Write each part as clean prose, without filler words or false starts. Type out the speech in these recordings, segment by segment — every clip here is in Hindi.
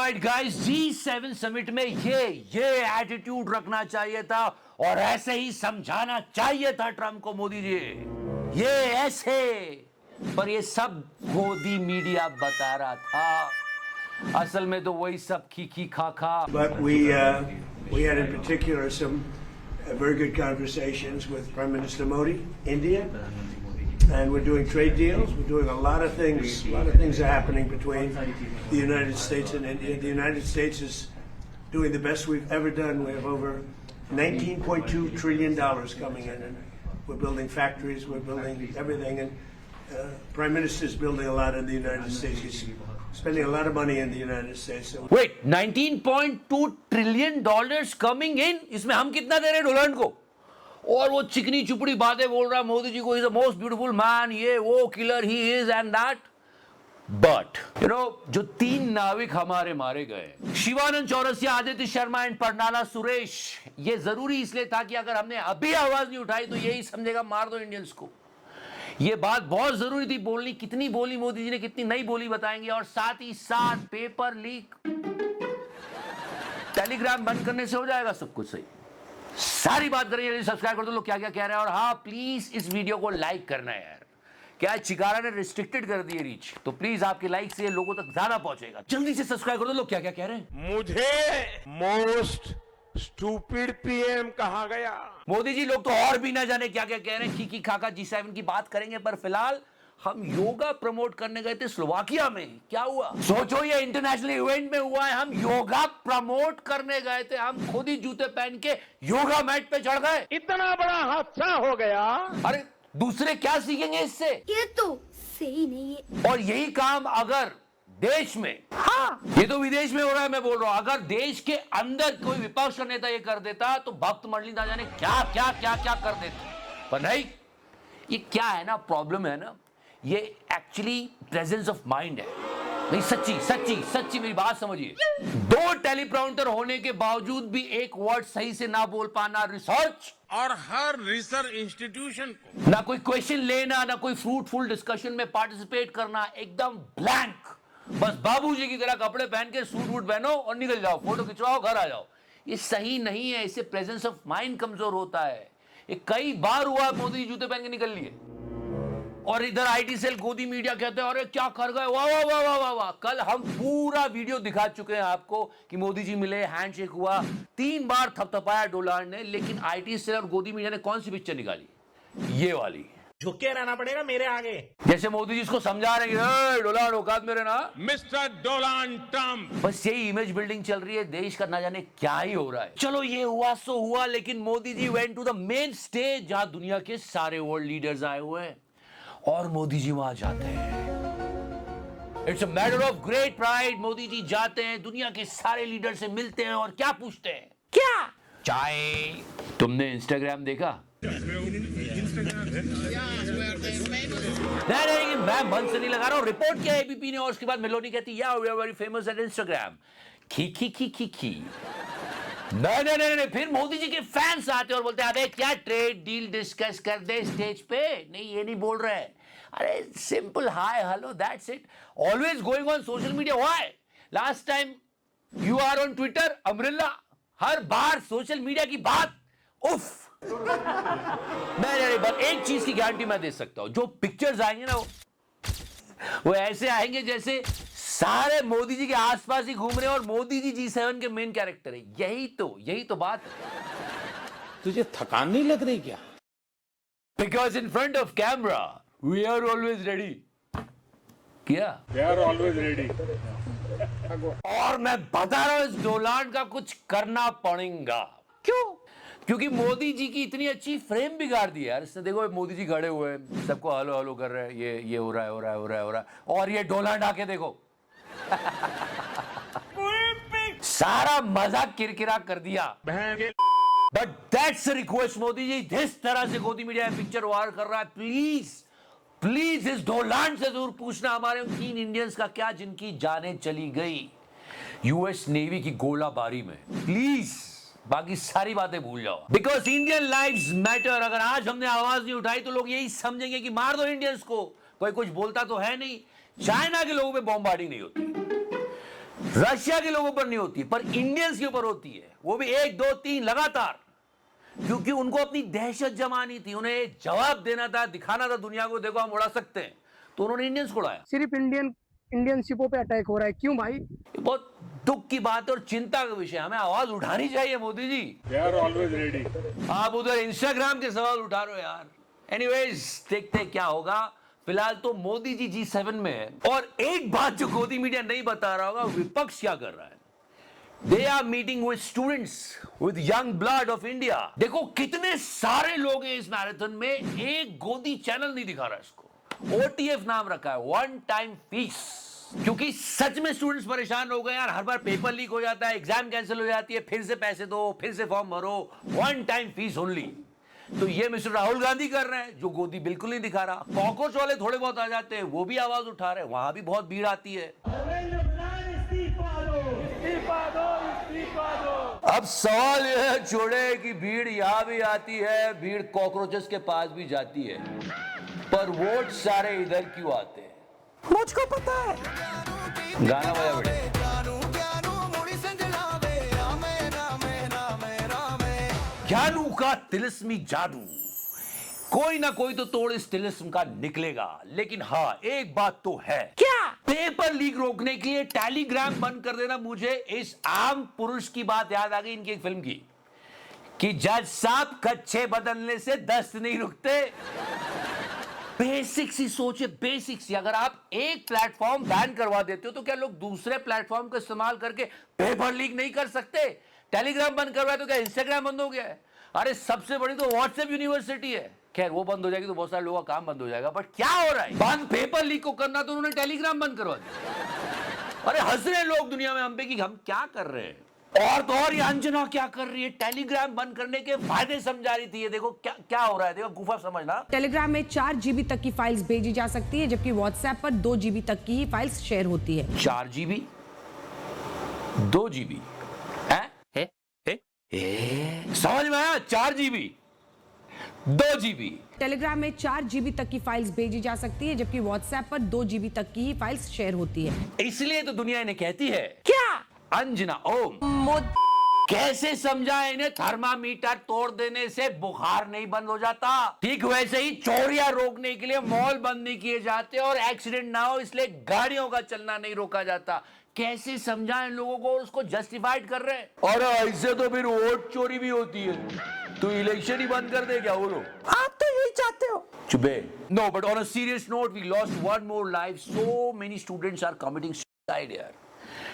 ऑलराइट गाइस, G7 समिट में ये एटीट्यूड रखना चाहिए था और ऐसे ही समझाना चाहिए था ट्रम्प को मोदी जी। ये ऐसे, पर ये सब गोदी मीडिया बता रहा था, असल में तो वही सब खी खा खा। But we had in particular some very good conversations with Prime Minister Modi, India, and we're doing trade deals. We're doing a lot of things. A lot of things are happening between the United States and India. The United States is doing the best we've ever done. We have over $19.2 trillion coming in, and we're building factories. We're building everything, and Prime Minister is building a lot in the United States. He's spending a lot of money in the United States. So Wait, $19.2 trillion coming in? इसमें हम कितना दे रहे हैं डोनाल्ड को? और वो चिकनी चुपड़ी बातें बोल रहा है मोदी जी को, is the most beautiful man, ये वो killer he is and that. But you know, जो 3 नाविक हमारे मारे गए, शिवानंद चौरसिया, आदित्य शर्मा एंड परनाला सुरेश, ये जरूरी इसलिए था कि अगर हमने अभी आवाज नहीं उठाई तो यही समझेगा मार दो इंडियंस को। ये बात बहुत जरूरी थी बोलनी। कितनी बोली मोदी जी ने, कितनी नहीं बोली बताएंगे। और साथ ही साथ पेपर लीक, टेलीग्राम बंद करने से हो जाएगा सब कुछ सही। सारी बात करेंगे। सब्सक्राइब कर दो लोग क्या क्या कह रहे हैं। और हाँ, प्लीज इस वीडियो को लाइक करना है यार। क्या चिकारा ने रिस्ट्रिक्टेड कर दी है रीच, तो प्लीज आपके लाइक से लोगों तक ज्यादा पहुंचेगा। जल्दी से सब्सक्राइब कर दो लोग क्या क्या कह रहे हैं। मुझे मोस्ट स्टूपिड पीएम कहा गया। मोदी जी, लोग तो और भी ना जाने क्या क्या कह रहे हैं। खी खाका G7 की बात करेंगे, पर फिलहाल हम योगा प्रमोट करने गए थे स्लोवाकिया में। क्या हुआ सोचो, ये इंटरनेशनल इवेंट में हुआ है, हम योगा प्रमोट करने गए थे। हम खुद ही जूते पहन के योगा मैट पे चढ़ गए। इतना बड़ा हादसा हो गया। अरे दूसरे क्या सीखेंगे इससे? ये तो सही नहीं है। और यही काम अगर देश में, हाँ ये तो विदेश में हो रहा है, मैं बोल रहा हूं, अगर देश के अंदर कोई विपक्ष का नेता ये कर देता तो भक्त मंडली ना जाने क्या क्या क्या क्या कर देते। पर नहीं, ये क्या है ना, प्रॉब्लम है ना, ये एक्चुअली प्रेजेंस ऑफ माइंड है। नहीं, सच्ची सच्ची सच्ची मेरी बात समझिए। 2 टेलीप्रॉम्प्टर होने के बावजूद भी एक वर्ड सही से ना बोल पाना, रिसर्च और हर रिसर्च इंस्टीट्यूशन को ना कोई क्वेश्चन लेना, ना कोई फ्रूटफुल डिस्कशन में पार्टिसिपेट करना, एकदम ब्लैंक। बस बाबूजी की तरह कपड़े पहन के सूट वूट पहनो और निकल जाओ, फोटो खिंचवाओ, घर आ जाओ। ये सही नहीं है, इससे प्रेजेंस ऑफ माइंड कमजोर होता है। ये कई बार हुआ, मोदी जूते पहन के निकल लिए और इधर आईटी सेल गोदी मीडिया कहते हैं अरे क्या कर गए, वाह वाह वाह वाह वाह वाह। कल हम पूरा वीडियो दिखा चुके हैं आपको कि मोदी जी मिले, हैंडशेक हुआ, 3 बार थपथपाया डोनाल्ड ने। लेकिन आईटी सेल और गोदी मीडिया ने कौन सी पिक्चर निकाली? ये वाली। झुके रहना पड़ेगा मेरे आगे। जैसे मोदी जी इसको समझा रहे हैं, डोनाल्ड औकात मेरे ना, मिस्टर डोनाल्ड ट्रम्प। बस यही इमेज बिल्डिंग चल रही है। देश का ना जाने क्या ही हो रहा है। चलो ये हुआ सो हुआ, लेकिन Modi ji went to the main stage जहां दुनिया के सारे वर्ल्ड लीडर्स आए हुए हैं और मोदी जी वहां जाते हैं। It's a matter of great pride. Modi ji जाते हैं, दुनिया के सारे लीडर से मिलते हैं और क्या पूछते हैं? क्या चाय? तुमने इंस्टाग्राम देखा? नहीं, मैं मन से नहीं लगा रहा हूं। रिपोर्ट किया एबीपी ने और उसके बाद मेलोनी कहती या we are very famous at Instagram. खी खी खी खी खी। नहीं, फिर मोदी जी के फैंस आते और बोलते हैं अबे क्या ट्रेड डील डिस्कस कर दे स्टेज पे। नहीं, ये नहीं बोल रहे हैं। अरे simple hi hello, that's it. Always going on social media. Why? Last time you are on Twitter, अमरिल्ला, हर बार सोशल मीडिया की बात। उफ। नहीं, बस एक चीज की गारंटी मैं दे सकता हूं, जो पिक्चर्स आएंगे ना वो ऐसे आएंगे जैसे सारे मोदी जी के आसपास ही घूम रहे हैं और मोदी जी G7 के मेन कैरेक्टर है। यही तो बात है। तुझे थकान नहीं लग रही क्या? Because in front of camera we are always ready. क्या? They are always ready. और मैं बता रहा हूं, इस डोनाल्ड का कुछ करना पड़ेगा। क्यों? क्योंकि मोदी जी की इतनी अच्छी फ्रेम बिगाड़ दी यार इसने। देखो मोदी जी खड़े हुए हैं, सबको हेलो हेलो कर रहे हैं, ये हो रहा है। और ये डोनाल्ड आके देखो सारा मजाक किरकिरा कर दिया। But that's a request Modi ji, जिस तरह से गोदी मीडिया पिक्चर वार कर रहा है, प्लीज इस डोनाल्ड से जरूर पूछना हमारे उन 3 इंडियंस का क्या जिनकी जानें चली गई यूएस नेवी की गोलाबारी में। प्लीज बाकी सारी बातें भूल जाओ। Because Indian lives matter. अगर आज हमने आवाज नहीं उठाई तो लोग यही समझेंगे कि मार दो इंडियंस को। कोई कुछ बोलता तो है नहीं। चाइना के लोगों पे बॉम्बार्डिंग नहीं होती। रशिया के लोगों पर नहीं होती, पर इंडियंस के ऊपर होती है, वो भी 1 2 3 लगातार, क्योंकि उनको अपनी दहशत जमानी थी, उन्हें जवाब देना था, दिखाना था दुनिया को, देखो हम उड़ा सकते हैं, तो उन्होंने इंडियंस को उड़ाया। सिर्फ इंडियन शिपों पे अटैक हो रहा है, क्यों भाई? ये बहुत दुख की बात है और चिंता का विषय, हमें आवाज उठानी चाहिए Modi ji. They are always ready. आप उधर इंस्टाग्राम के सवाल उठा रहे हो यार। एनीवेज, देखते हैं क्या होगा। फिलहाल तो मोदी जी G7 में है, और एक बात जो गोदी मीडिया नहीं बता रहा होगा, विपक्ष क्या कर रहा है। They are meeting with students with young blood of India. देखो कितने सारे लोग हैं इस मैराथन में, एक गोदी चैनल नहीं दिखा रहा इसको। OTF नाम रखा है, वन टाइम फीस, क्योंकि सच में स्टूडेंट्स परेशान हो गए यार। हर बार पेपर लीक हो जाता है, एग्जाम कैंसिल हो जाती है, फिर से पैसे दो, फिर से फॉर्म भरो, वन टाइम फीस ओनली। तो ये मिस्टर राहुल गांधी कर रहे हैं, जो गोदी बिल्कुल नहीं दिखा रहा। कॉकरोच वाले थोड़े बहुत आ जाते हैं, वो भी आवाज उठा रहे हैं, वहां भी बहुत भीड़ आती है। अब सवाल यह है छोड़े कि भीड़ यहां भी आती है, भीड़ कॉकरोचेस के पास भी जाती है, पर वोट सारे इधर क्यों आते हैं? मुझको पता है। गाना बजा बड़े ज्ञानू का तिलिस्मी जादू, कोई ना कोई तो तोड़ इस तिलिस्म का निकलेगा। लेकिन हाँ, एक बात तो है, क्या पेपर लीक रोकने के लिए टेलीग्राम बंद कर देना। मुझे इस आम पुरुष की बात याद आ गई इनकी एक फिल्म की, कि जज साहब कच्छे बदलने से दस्त नहीं रुकते। बेसिक्स ही सोचे, बेसिक्स ही। अगर आप एक प्लेटफॉर्म बैन करवा देते हो, तो क्या लोग दूसरे प्लेटफॉर्म का इस्तेमाल करके पेपर लीक नहीं कर सकते? टेलीग्राम बंद करवाया तो क्या इंस्टाग्राम बंद हो गया है? अरे सबसे बड़ी तो व्हाट्सएप यूनिवर्सिटी है। खैर वो बंद हो जाएगी तो बहुत सारे लोगों का काम बंद हो जाएगा, बट क्या हो रहा है? बंद पेपर लीक को करना तो उन्होंने टेलीग्राम बंद करवा दिया। अरे हंस रहे लोग दुनिया में हम पे कि हम क्या कर रहे हैं। और तो और ये अंजना क्या कर रही है, टेलीग्राम बंद करने के फायदे समझा रही थी। ये देखो क्या क्या हो रहा है, देखो गुफा समझना। टेलीग्राम में 4 GB तक की फाइल्स भेजी जा सकती है, जबकि व्हाट्सएप पर 2 GB तक की ही फाइल्स शेयर होती है। 4 GB 2 GB समझ में आया? 4 GB 2 GB। टेलीग्राम में 4 GB तक की फाइल्स भेजी जा सकती है, जबकि व्हाट्सएप पर 2 GB तक की ही फाइल्स शेयर होती है। इसलिए तो दुनिया इन्हें कहती है क्या, अंजना ओम। कैसे समझाएं इन्हें, थर्मामीटर तोड़ देने से बुखार नहीं बंद हो जाता। ठीक वैसे ही चोरियां रोकने के लिए मॉल बंद नहीं किए जाते, और एक्सीडेंट ना हो इसलिए गाड़ियों का चलना नहीं रोका जाता। कैसे समझाएं लोगों को, उसको जस्टिफाइड कर रहे हैं। और ऐसे तो फिर वोट चोरी भी होती है, तो इलेक्शन ही बंद कर दे क्या वो लोग? आप तो यही चाहते हो। चुपे। No, but on a serious note, we lost one more life. So many students are committing suicide यार।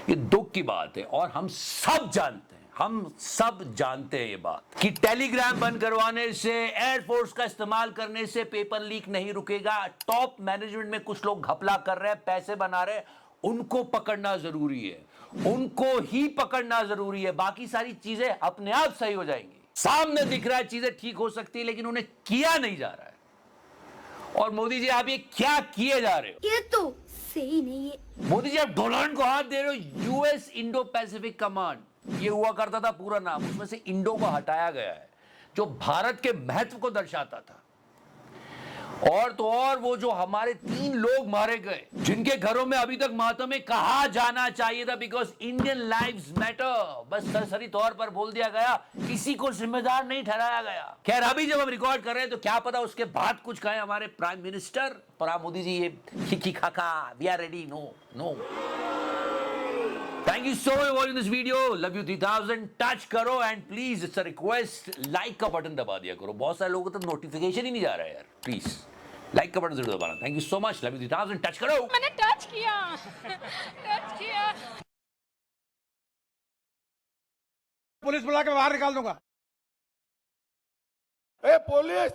ये दुख की बात है, और हम सब जानते हैं, हम सब जानते हैं ये बात, कि टेलीग्राम बंद करवाने से, एयरफोर्स का इस्तेमाल करने से पेपर लीक नहीं रुकेगा। टॉप मैनेजमेंट में कुछ लोग घपला कर रहे हैं, पैसे बना रहे हैं, उनको पकड़ना जरूरी है, उनको ही पकड़ना जरूरी है। बाकी सारी चीजें अपने आप सही हो जाएंगी। सामने दिख रहा है चीजें ठीक हो सकती है, लेकिन उन्हें किया नहीं जा रहा है। और मोदी जी आप ये क्या किए जा रहे हो? ये तो सही नहीं है। मोदी जी आप डोनाल्ड को हाथ दे रहे हो। यूएस इंडो पैसिफिक कमांड, ये हुआ करता था पूरा नाम, उसमें से इंडो को हटाया गया है, जो भारत के महत्व को दर्शाता था। और तो और वो जो हमारे 3 लोग मारे गए, जिनके घरों में अभी तक मातम में कहा जाना चाहिए था, बिकॉज इंडियन लाइव्स मैटर, बस सरसरी तौर पर बोल दिया गया, किसी को जिम्मेदार नहीं ठहराया गया। खैर अभी जब हम रिकॉर्ड कर रहे हैं तो क्या पता उसके बाद कुछ कहे हमारे प्राइम मिनिस्टर। पर आप मोदी जी ये खिखी खाका, we are ready, no. Thank you so much watching this video. Love you 3000 touch करो, and please it's a request, like का बटन दबा दिया करो। बहुत सारे लोगों तक नोटिफिकेशन ही नहीं जा रहा है यार, प्लीज लाइक का बटन जरूर दबाना। Thank you so much. Love you 3000 touch करो। मैंने टच किया पुलिस बुला के बाहर निकाल दूंगा। ए पुलिस!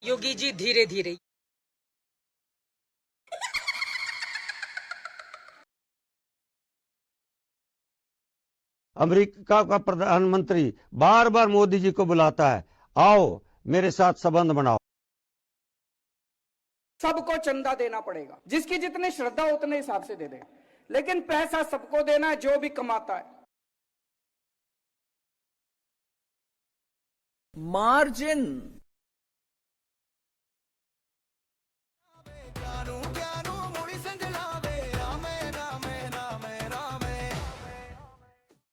योगी जी धीरे धीरे। अमेरिका का प्रधानमंत्री बार बार मोदी जी को बुलाता है, आओ मेरे साथ संबंध बनाओ। सबको चंदा देना पड़ेगा, जिसकी जितनी श्रद्धा उतने हिसाब से दे दे, लेकिन पैसा सबको देना है जो भी कमाता है। मार्जिन